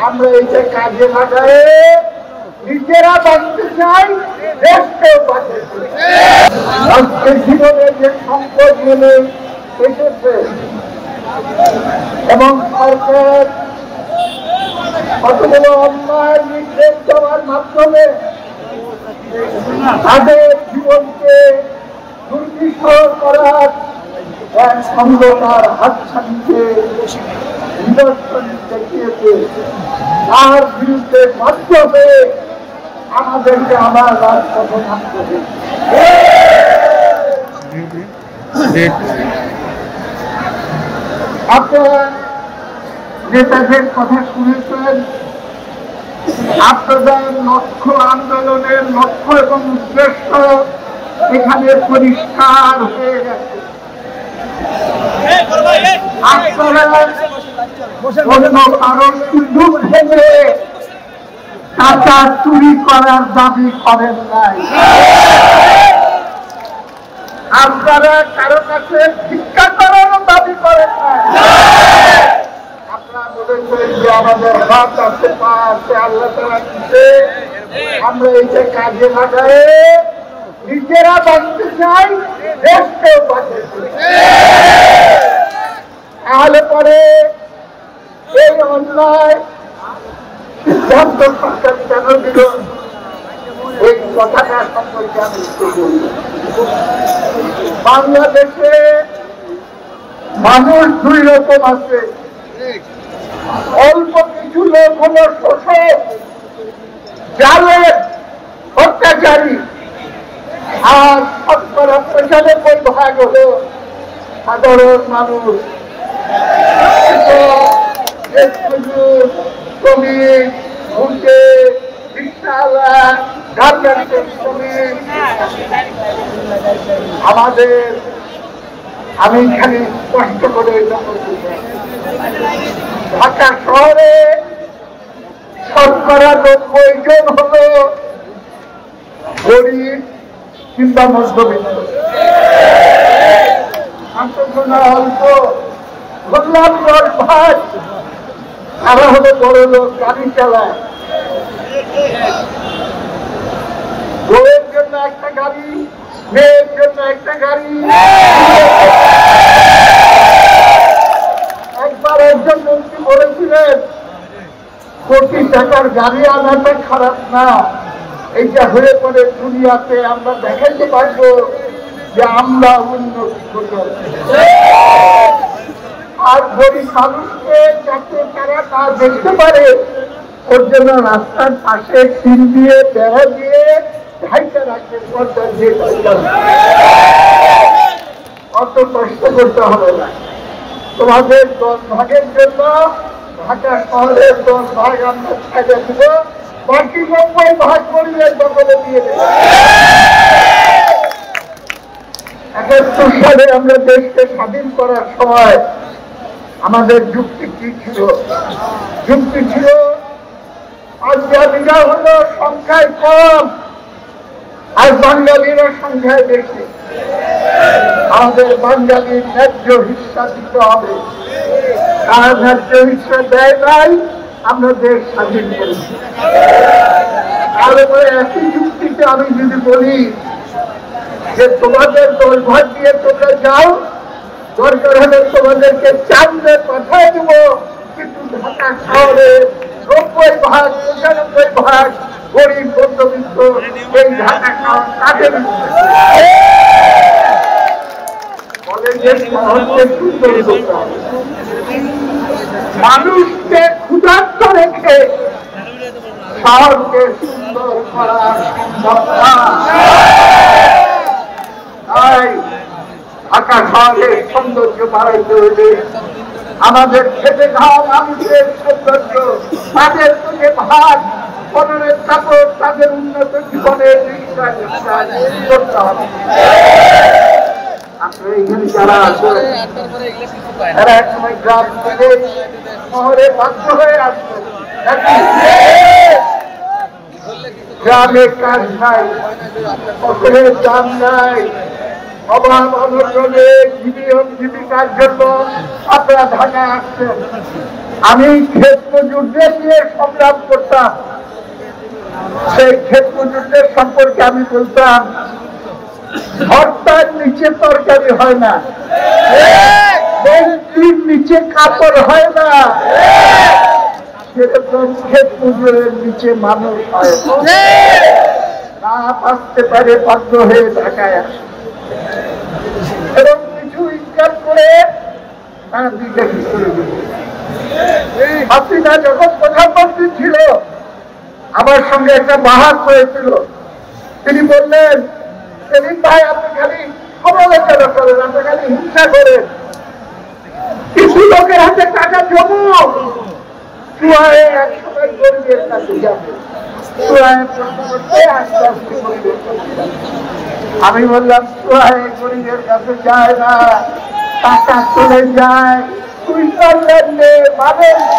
আমরা এইটা কাজে লাগাই নিজেরা বাঁচতে চাই, দেশকেও বাঁচতে চাই। আজকের জীবনে যে সম্পদ মেনে এসেছে এবং সরকার কতগুলো অন্যায় নির্দেশ দেওয়ার মাধ্যমে তাদের জীবনকে দুর্বিষহ করার এক অন্ধকার হাতছানিকে নিদর্শন দেখিয়েছে, তার বিরুদ্ধে বাধ্য হয়ে আমাদেরকে আবার রাজপথে নামতে হবে। আপনারা নেতাদের কথা শুনেছেন, আপনাদের লক্ষ্য, আন্দোলনের লক্ষ্য এবং উদ্দেশ্য এখানে পরিষ্কার হয়ে গেছে। আপনারা অন্য কারণ সুযোগ থেকে টাকা চুরি করার দাবি করেন নাই, আপনারা কারো কাছে ভিক্ষা করার দাবি করেন নাই। আপনারা মনে করেন যে আমাদের হাত আছে, পা আছে, আল্লাহ তাআলা দিতে, আমরা এইটা কাজে লাগাই নিজেরা বাঁচতে চাই, দেশকেও বাঁচতে চাই। তাহলে পরে এই অন্যায় সিদ্ধান্ত সরকার কেন দিল, এই কথাটা সম্পর্কে আমি একটু বলি। বাংলাদেশে মানুষ দুই রকম আছে, অল্প কিছু লোক হলো শোষক, জালেম, অত্যাচারী, আর 95% হলো সাধারণ মানুষ, শ্রমিক, ঘুরতে, রিক্সাওয়ালা, গার্মেন্টসের শ্রমিক। আমাদের, আমি এখানে স্পষ্ট করে ঢাকা শহরে 90% হলো গরিব কিংবা মধ্যবিত্ত, অল্প বললাম 10 তারা হলো বড় লোক, গাড়ি চালায়, বউয়ের জন্য একটা গাড়ি, মেয়ের জন্য একটা গাড়ি। একবার একজন মন্ত্রী বলেছিলেন, কোটি টাকার গাড়ি আনাটা খারাপ না, এইটা হয়ে পড়ে দুনিয়াতে আমরা দেখাইতে পারবো যে আমরা উন্নতি করতে। আর গরিব মানুষকে যাতে তারা না দেখতে পারে, ওর জন্য রাস্তার পাশে টিন দিয়ে, বেড়া দিয়ে ঢাইতে রাখতে, পর্দা দিয়ে অত কষ্ট করতে হবে না। তোমাদের 10 ভাগের জন্য ঢাকা শহরের 10 ভাগ আমরা ছেড়ে দিব, বাকি 90 ভাগ পরিবেশ দখলে দিয়ে দেব। 71 সালে আমরা দেশকে স্বাধীন করার সময় আমাদের যুক্তি কি ছিল? যুক্তি ছিল পাঞ্জাবিরা হলো সংখ্যায় কম আর বাঙালিরা সংখ্যায় বেশি, আমাদের বাঙালির ন্যায্য হিস্সা দিতে হবে। তারা ন্যায্য হিস্সা দেয় নাই, আমরা দেশ স্বাধীন করেছি। তারপরে একই যুক্তিতে আমি যদি বলি যে তোমাদের 10 ভাগ দিয়ে তোমরা যাও, দরকার হলে তোমাদেরকে চাঁদে পাঠিয়ে দেব, কিন্তু ঢাকা শহরে 90 ভাগ 95 ভাগ গরিব মধ্যবিত্ত, এই ঢাকা শহর তাদের মানুষকে ক্ষুধার্ত রেখে শহরকে সুন্দর করার তাই ঢাকা শহরের সৌন্দর্য বাড়াইতে হলে আমাদের খেতে খাওয়া মানুষের সৌন্দর্য, তাদের থেকে ভাত, পরনের কাপড়, তাদের উন্নত জীবনের করতে হবে। এখানে যারা আছে তারা একসময় গ্রাম থেকে শহরে বাধ্য হয়ে আসবে, গ্রামে কাজ নাই, ফসলের দাম নাই, অভাব অনটনে জীবিকার জন্য আপনারা ঢাকা আসছেন, আমি ক্ষেত মজুরদের নিয়ে সংগ্রাম করতাম। সেই ক্ষেত মজুরদের সম্পর্কে আমি বলতাম, ভর্তার নিচে তরকারি হয় না, বেঞ্চির নিচে কাপড় হয় না, সেরকম ক্ষেত মজুরের নিচে মানুষ হয় না। আসতে পারে বাধ্য হয়ে ঢাকায় আসে এবং কিছু ইনকাম করে তারা বিদেশি করে দিল। হাসিনা যখন প্রধানমন্ত্রী ছিল, আমার সঙ্গে একটা বাহাস হয়েছিল। তিনি বললেন, সেদিন ভাই আপনি খালি সমালোচনা করেন, আপনি খালি হিংসা করেন, কিছু লোকের হাতে টাকা জমো, চুয়ায় একসময় গরিবের কাছে যাবে। আমি বললাম, চুয়ায় গরিবের কাছে যায় না, টাকা চলে যায় সুইজারল্যান্ডে, মালয়েশিয়া